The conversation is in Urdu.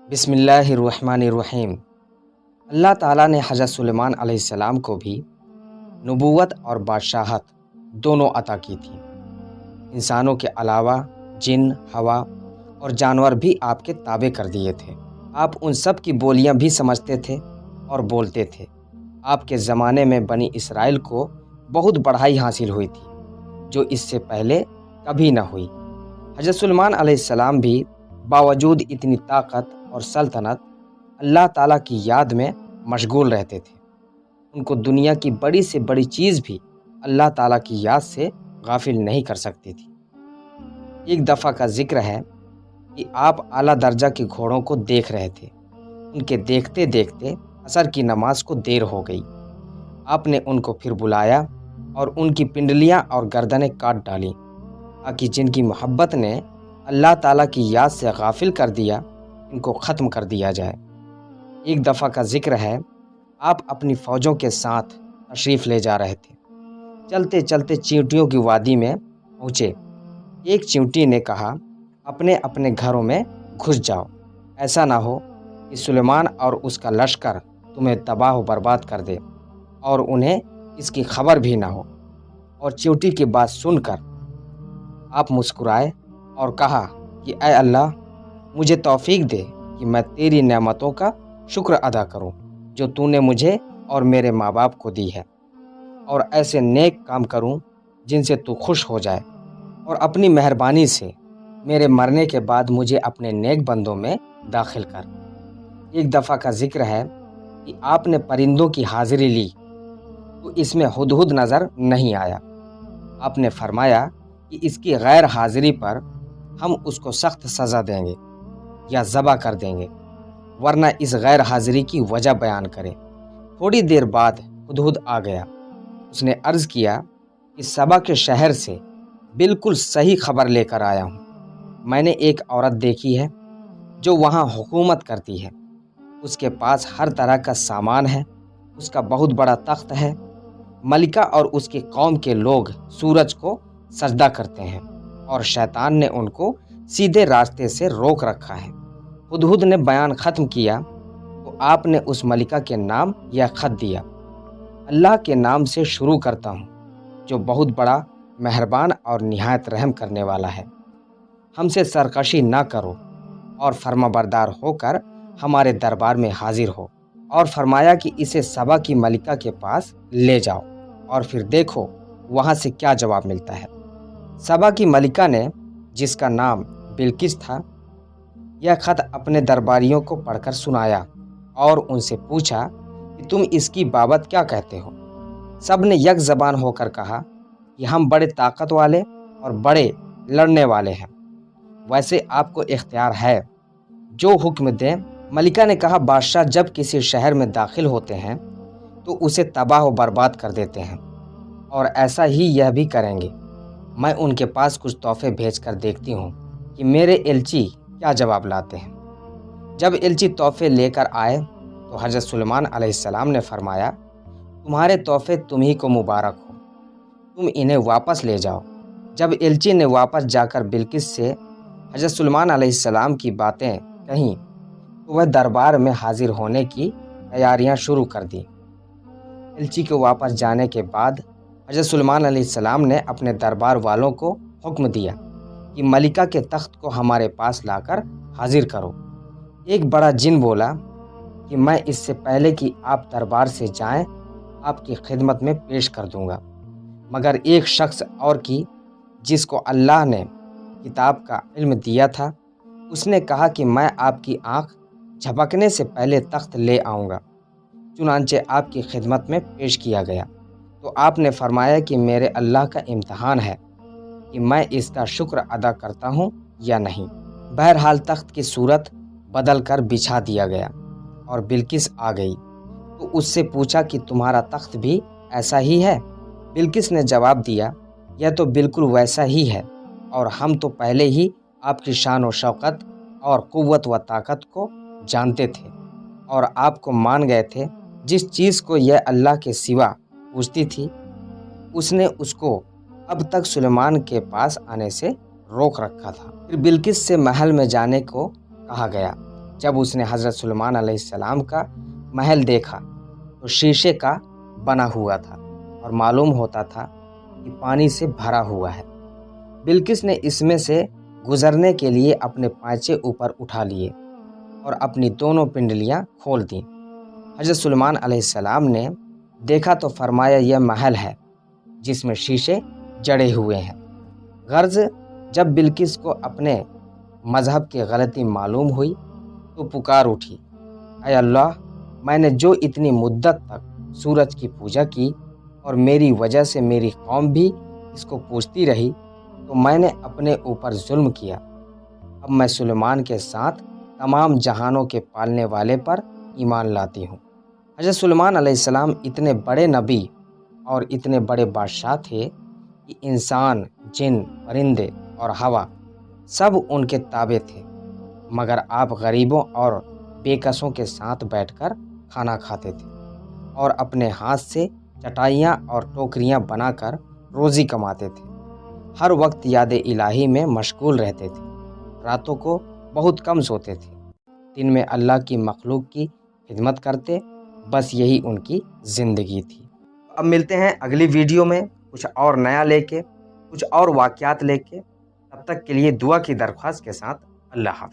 بسم اللہ الرحمن الرحیم۔ اللہ تعالیٰ نے حضرت سلیمان علیہ السلام کو بھی نبوت اور بادشاہت دونوں عطا کی تھی۔ انسانوں کے علاوہ جن، ہوا اور جانور بھی آپ کے تابع کر دیے تھے۔ آپ ان سب کی بولیاں بھی سمجھتے تھے اور بولتے تھے۔ آپ کے زمانے میں بنی اسرائیل کو بہت بڑائی حاصل ہوئی تھی جو اس سے پہلے کبھی نہ ہوئی۔ حضرت سلیمان علیہ السلام بھی باوجود اتنی طاقت اور سلطنت اللہ تعالیٰ کی یاد میں مشغول رہتے تھے۔ ان کو دنیا کی بڑی سے بڑی چیز بھی اللہ تعالیٰ کی یاد سے غافل نہیں کر سکتی تھی۔ ایک دفعہ کا ذکر ہے کہ آپ اعلیٰ درجہ کے گھوڑوں کو دیکھ رہے تھے۔ ان کے دیکھتے دیکھتے عصر کی نماز کو دیر ہو گئی۔ آپ نے ان کو پھر بلایا اور ان کی پنڈلیاں اور گردنیں کاٹ ڈالیں تاکہ جن کی محبت نے اللہ تعالیٰ کی یاد سے غافل کر دیا ان کو ختم کر دیا جائے۔ ایک دفعہ کا ذکر ہے آپ اپنی فوجوں کے ساتھ تشریف لے جا رہے تھے۔ چلتے چلتے چیونٹیوں کی وادی میں پہنچے۔ ایک چیونٹی نے کہا، اپنے اپنے گھروں میں گھس جاؤ، ایسا نہ ہو کہ سلیمان اور اس کا لشکر تمہیں تباہ و برباد کر دے اور انہیں اس کی خبر بھی نہ ہو۔ اور چیونٹی کی بات سن کر آپ مسکرائے اور کہا کہ اے اللہ، مجھے توفیق دے کہ میں تیری نعمتوں کا شکر ادا کروں جو تو نے مجھے اور میرے ماں باپ کو دی ہے، اور ایسے نیک کام کروں جن سے تو خوش ہو جائے، اور اپنی مہربانی سے میرے مرنے کے بعد مجھے اپنے نیک بندوں میں داخل کر۔ ایک دفعہ کا ذکر ہے کہ آپ نے پرندوں کی حاضری لی تو اس میں ہدہد نظر نہیں آیا۔ آپ نے فرمایا کہ اس کی غیر حاضری پر ہم اس کو سخت سزا دیں گے یا ذبح کر دیں گے، ورنہ اس غیر حاضری کی وجہ بیان کرے۔ تھوڑی دیر بعد ہدہد آ گیا۔ اس نے عرض کیا کہ سبا کے شہر سے بالکل صحیح خبر لے کر آیا ہوں۔ میں نے ایک عورت دیکھی ہے جو وہاں حکومت کرتی ہے۔ اس کے پاس ہر طرح کا سامان ہے، اس کا بہت بڑا تخت ہے۔ ملکہ اور اس کی قوم کے لوگ سورج کو سجدہ کرتے ہیں اور شیطان نے ان کو سیدھے راستے سے روک رکھا ہے۔ ہدہد نے بیان ختم کیا تو آپ نے اس ملکہ کے نام یہ خط دیا، اللہ کے نام سے شروع کرتا ہوں جو بہت بڑا مہربان اور نہایت رحم کرنے والا ہے۔ ہم سے سرکشی نہ کرو اور فرما بردار ہو کر ہمارے دربار میں حاضر ہو۔ اور فرمایا کہ اسے سبا کی ملکہ کے پاس لے جاؤ اور پھر دیکھو وہاں سے کیا جواب ملتا ہے۔ سبا کی ملکہ نے، جس کا نام بلقیس تھا، یہ خط اپنے درباریوں کو پڑھ کر سنایا اور ان سے پوچھا کہ تم اس کی بابت کیا کہتے ہو؟ سب نے یک زبان ہو کر کہا کہ ہم بڑے طاقت والے اور بڑے لڑنے والے ہیں، ویسے آپ کو اختیار ہے، جو حکم دیں۔ ملکہ نے کہا، بادشاہ جب کسی شہر میں داخل ہوتے ہیں تو اسے تباہ و برباد کر دیتے ہیں، اور ایسا ہی یہ بھی کریں گے۔ میں ان کے پاس کچھ تحفے بھیج کر دیکھتی ہوں کہ میرے ایلچی کیا جواب لاتے ہیں۔ جب ایلچی تحفے لے کر آئے تو حضرت سلیمان علیہ السلام نے فرمایا، تمہارے تحفے تمہیں کو مبارک ہو، تم انہیں واپس لے جاؤ۔ جب ایلچی نے واپس جا کر بلقیس سے حضرت سلیمان علیہ السلام کی باتیں کہیں تو وہ دربار میں حاضر ہونے کی تیاریاں شروع کر دیں۔ ایلچی کے واپس جانے کے بعد حضرت سلیمان علیہ السلام نے اپنے دربار والوں کو حکم دیا کہ ملکہ کے تخت کو ہمارے پاس لا کر حاضر کرو۔ ایک بڑا جن بولا کہ میں اس سے پہلے کہ آپ دربار سے جائیں آپ کی خدمت میں پیش کر دوں گا، مگر ایک شخص اور کی جس کو اللہ نے کتاب کا علم دیا تھا، اس نے کہا کہ میں آپ کی آنکھ جھپکنے سے پہلے تخت لے آؤں گا۔ چنانچہ آپ کی خدمت میں پیش کیا گیا تو آپ نے فرمایا کہ میرے اللہ کا امتحان ہے کہ میں اس کا شکر ادا کرتا ہوں یا نہیں۔ بہرحال تخت کی صورت بدل کر بچھا دیا گیا اور بلقیس آ گئی تو اس سے پوچھا کہ تمہارا تخت بھی ایسا ہی ہے؟ بلقیس نے جواب دیا، یہ تو بالکل ویسا ہی ہے، اور ہم تو پہلے ہی آپ کی شان و شوکت اور قوت و طاقت کو جانتے تھے اور آپ کو مان گئے تھے۔ جس چیز کو یہ اللہ کے سوا پوچھتی تھی اس نے اس کو اب تک سلیمان کے پاس آنے سے روک رکھا تھا۔ پھر بلقیس سے محل میں جانے کو کہا گیا جب اس نے حضرت سلیمان علیہ السلام کا محل دیکھا تو شیشے کا بنا ہوا تھا اور معلوم ہوتا تھا کہ پانی سے بھرا ہوا ہے۔ بلقیس نے اس میں سے گزرنے کے لیے اپنے پائچے اوپر اٹھا لیے اور اپنی دونوں پنڈلیاں کھول دیں۔ حضرت سلیمان علیہ السلام نے دیکھا تو فرمایا یہ محل ہے جس میں شیشے جڑے ہوئے ہیں۔ غرض جب بلقیس کو اپنے مذہب کی غلطی معلوم ہوئی تو پکار اٹھی، اے اللہ، میں نے جو اتنی مدت تک سورج کی پوجا کی اور میری وجہ سے میری قوم بھی اس کو پوجتی رہی تو میں نے اپنے اوپر ظلم کیا۔ اب میں سلیمان کے ساتھ تمام جہانوں کے پالنے والے پر ایمان لاتی ہوں۔ حضرت سلیمان علیہ السلام اتنے بڑے نبی اور اتنے بڑے بادشاہ تھے کہ انسان، جن، پرندے اور ہوا سب ان کے تابع تھے، مگر آپ غریبوں اور بے کسوں کے ساتھ بیٹھ کر کھانا کھاتے تھے اور اپنے ہاتھ سے چٹائیاں اور ٹوکریاں بنا کر روزی کماتے تھے۔ ہر وقت یاد الہی میں مشغول رہتے تھے، راتوں کو بہت کم سوتے تھے، دن میں اللہ کی مخلوق کی خدمت کرتے، بس یہی ان کی زندگی تھی۔ اب ملتے ہیں اگلی ویڈیو میں کچھ اور نیا لے کے، کچھ اور واقعات لے کے۔ تب تک کے لیے دعا کی درخواست کے ساتھ اللہ حافظ۔